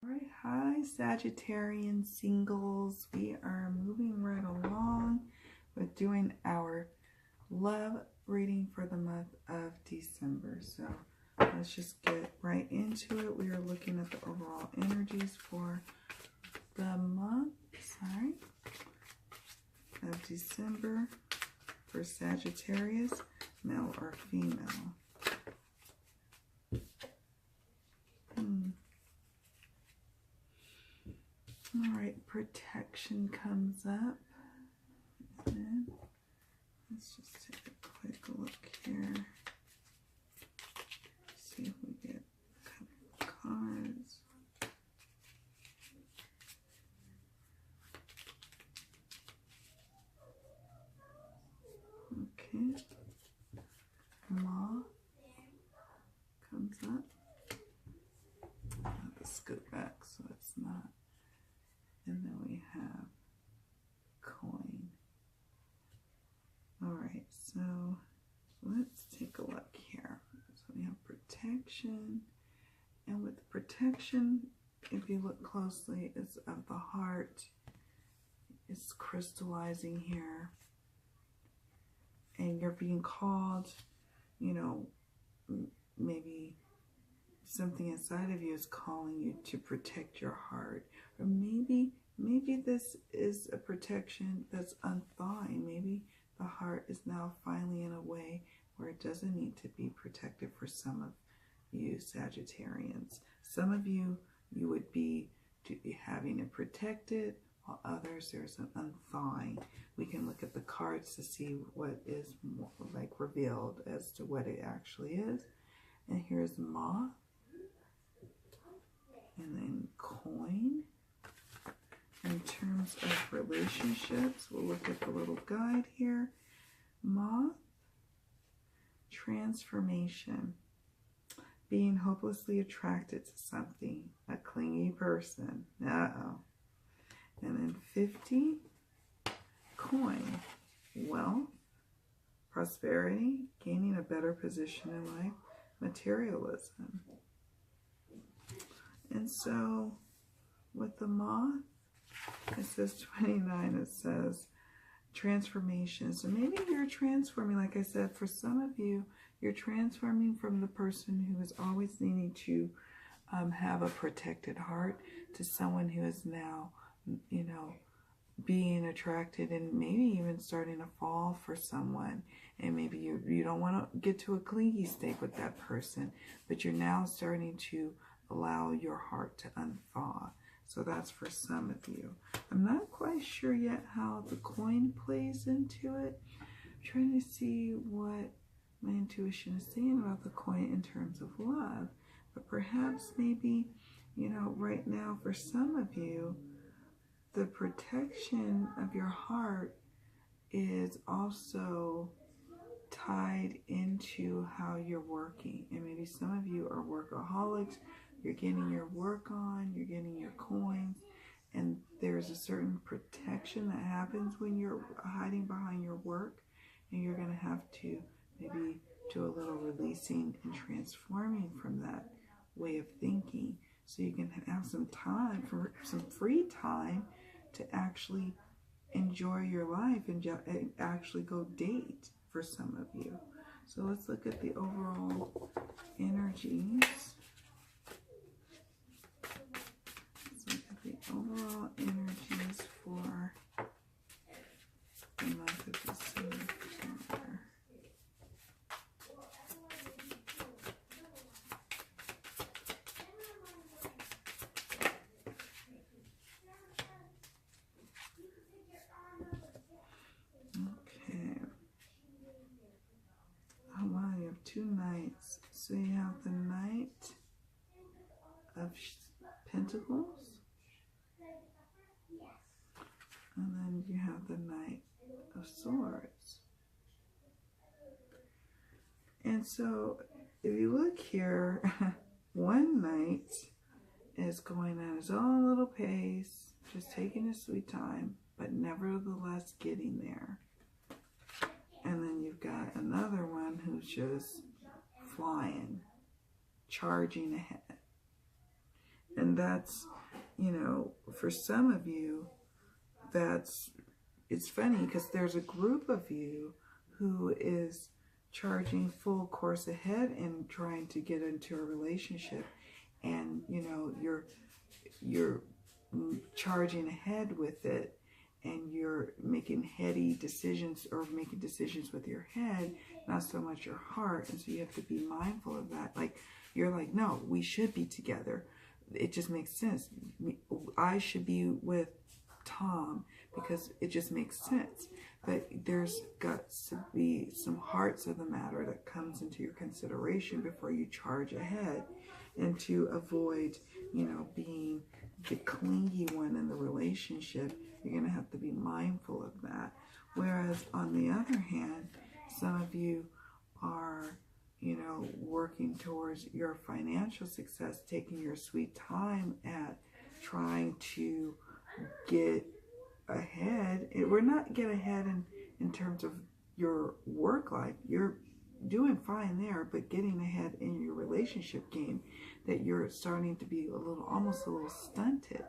All right, hi Sagittarian singles. We are moving right along with doing our love reading for the month of December. So let's just get right into it. We are looking at the overall energies for the month, of December for Sagittarius, male or female. All right, protection comes up. And let's just take a quick look here. See if we get a couple of cards. Okay. Moth comes up. I have to scoot back so it's not. And then we have coin. All right, so let's take a look here. So we have protection. And with protection, if you look closely, it's of the heart. It's crystallizing here. And you're being called, you know, maybe something inside of you is calling you to protect your heart. Or maybe this is a protection that's unthawing. Maybe the heart is now finally in a way where it doesn't need to be protected for some of you Sagittarians. Some of you would be having it protected, while others there's an unthawing. We can look at the cards to see what is more like revealed as to what it actually is. And here's moth. And then coin. In terms of relationships, we'll look at the little guide here. Moth, transformation, being hopelessly attracted to something, a clingy person. Uh-oh. And then 50, coin, wealth, prosperity, gaining a better position in life, materialism. And so with the moth, it says 29, it says transformation. So maybe you're transforming, like I said, for some of you, you're transforming from the person who is always needing to have a protected heart to someone who is now, you know, being attracted and maybe even starting to fall for someone. And maybe you don't want to get to a clingy state with that person, but you're now starting to allow your heart to unthaw. So that's for some of you. I'm not quite sure yet how the coin plays into it. I'm trying to see what my intuition is saying about the coin in terms of love. But perhaps maybe, you know, right now for some of you, the protection of your heart is also tied into how you're working. And maybe some of you are workaholics. You're getting your work on, you're getting your coins, and there's a certain protection that happens when you're hiding behind your work, and you're going to have to maybe do a little releasing and transforming from that way of thinking so you can have some time, for some free time to actually enjoy your life and actually go date for some of you. So let's look at the overall energies. Overall energies for the month of December. Okay. Oh wow, you have two knights. So you have the Knight of Pentacles. And then you have the Knight of Swords. And so if you look here, one knight is going at his own little pace, just taking his sweet time, but nevertheless getting there. And then you've got another one who's just flying, charging ahead. And that's, you know, for some of you, it's funny because there's a group of you who is charging full course ahead and trying to get into a relationship, and you know you're charging ahead with it, and you're making heady decisions, or making decisions with your head, not so much your heart. And so you have to be mindful of that. Like, you're like, no, we should be together. It just makes sense. I should be with Tom because it just makes sense. But there's got to be some hearts of the matter that comes into your consideration before you charge ahead, and to avoid, you know, being the clingy one in the relationship. You're going to have to be mindful of that. Whereas on the other hand, some of you are, you know, working towards your financial success, taking your sweet time at trying to get ahead. We're not get ahead in terms of your work life. You're doing fine there, but getting ahead in your relationship game, that you're starting to be almost a little stunted.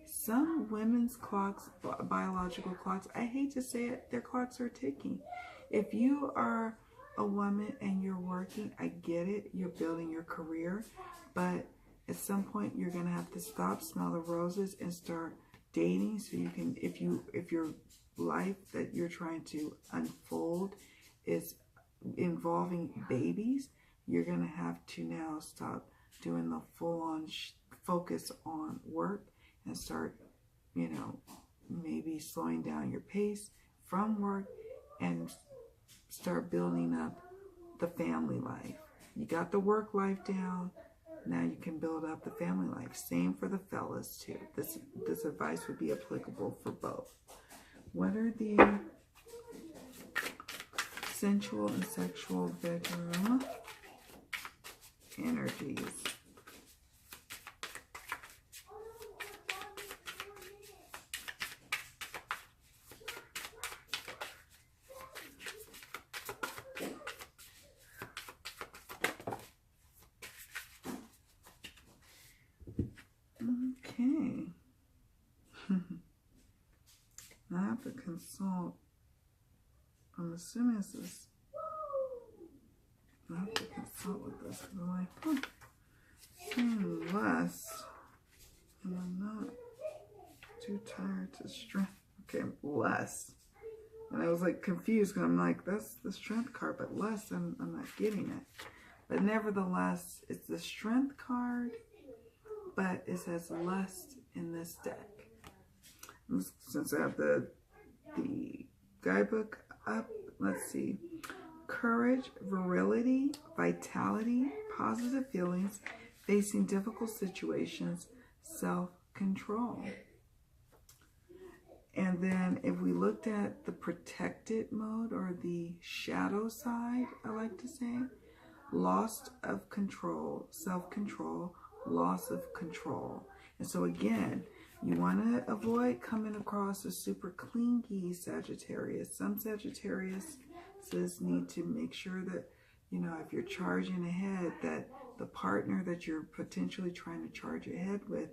Some women's clocks, biological clocks, I hate to say it, their clocks are ticking. If you are a woman and you're working, I get it, you're building your career, but at some point you're going to have to stop, smell the roses, and start dating. So you can, if your life that you're trying to unfold is involving babies, you're going to have to now stop doing the full-on focus on work and start, you know, maybe slowing down your pace from work and start building up the family life. You got the work life down, now you can build up the family life. Same for the fellas too. This advice would be applicable for both. What are the sensual and sexual bedroom energies? Okay. I have to consult. I'm assuming this is. I have to consult with this because I'm like, saying less, and I'm not too tired to strength. Okay, less. And I was like confused because I'm like, that's the strength card, but less, I'm not getting it. But nevertheless, it's the strength card, but it says lust in this deck. Since I have the guidebook up, let's see. Courage, virility, vitality, positive feelings, facing difficult situations, self-control. And then if we looked at the protected mode, or the shadow side, I like to say, loss of control, self-control, loss of control. And so again, you want to avoid coming across a super clingy Sagittarius. Some Sagittarius need to make sure that, you know, if you're charging ahead, that the partner that you're potentially trying to charge ahead with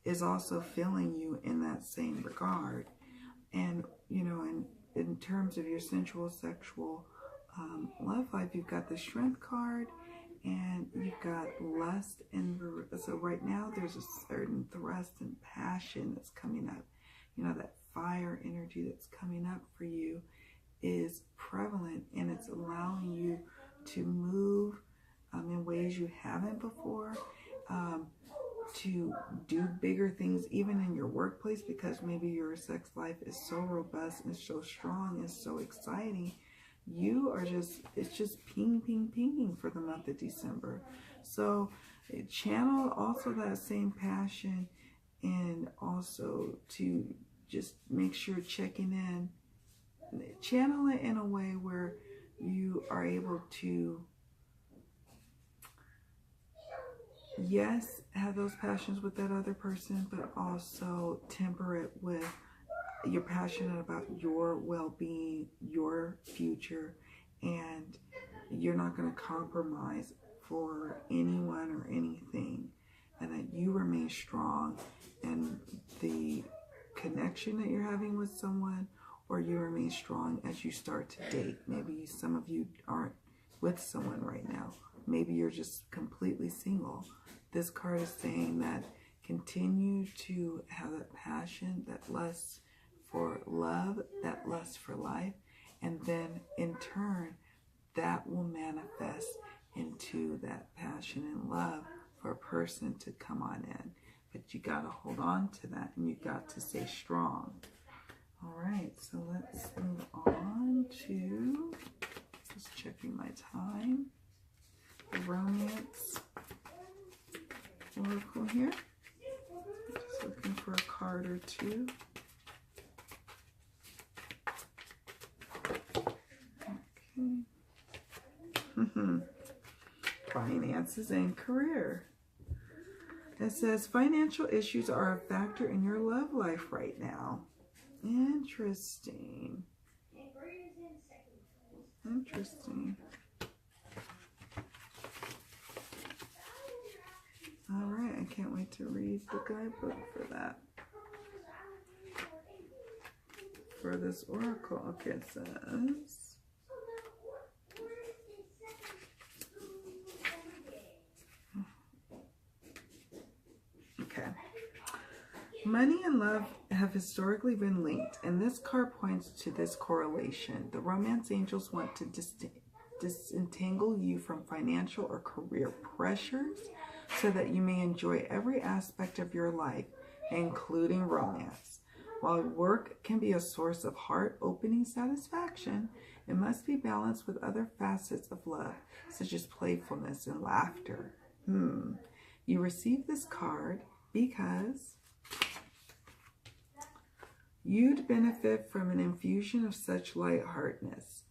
is also feeling you in that same regard. And, you know, in terms of your sensual, sexual love life, you've got the strength card, and you've got lust. And so right now there's a certain thrust and passion that's coming up. You know, that fire energy that's coming up for you is prevalent, and it's allowing you to move in ways you haven't before, to do bigger things even in your workplace, because maybe your sex life is so robust and so strong and so exciting. You are just, it's just ping, ping, pinging for the month of December. So channel also that same passion, and also to just make sure checking in, channel it in a way where you are able to, yes, have those passions with that other person, but also temper it with, you're passionate about your well-being, your future, and you're not going to compromise for anyone or anything. and that you remain strong in the connection that you're having with someone, or you remain strong as you start to date. Maybe some of you aren't with someone right now. Maybe you're just completely single. This card is saying that continue to have that passion, that lust for love, that lust for life, and then in turn, that will manifest into that passion and love for a person to come on in. But you got to hold on to that, and you got to stay strong. All right, so let's move on to, just checking my time, the romance oracle here. Just looking for a card or two. Okay. Finances and career. It says financial issues are a factor in your love life right now. Interesting. Interesting. All right, I can't wait to read the guidebook for that. For this oracle, okay, it says, okay. Money and love have historically been linked, and this card points to this correlation. The romance angels want to disentangle you from financial or career pressures so that you may enjoy every aspect of your life, including romance. While work can be a source of heart-opening satisfaction, it must be balanced with other facets of love, such as playfulness and laughter. You receive this card because you'd benefit from an infusion of such lightheartedness.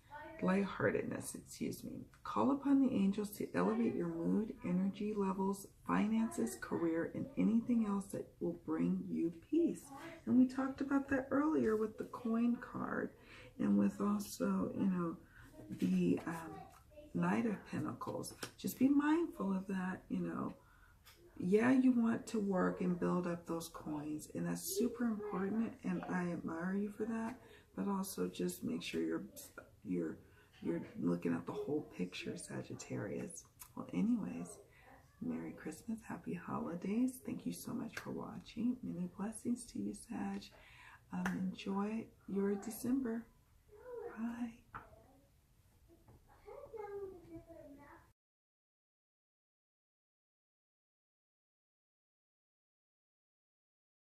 Call upon the angels to elevate your mood, energy levels, finances, career, and anything else that will bring you peace. And we talked about that earlier with the coin card, and with also, you know, the Knight of Pentacles. Just be mindful of that, you know. Yeah, you want to work and build up those coins, and that's super important, and I admire you for that. But also just make sure you're looking at the whole picture, Sagittarius. Well, anyways, Merry Christmas, Happy Holidays. Thank you so much for watching. Many blessings to you, Sag. Enjoy your December. Bye.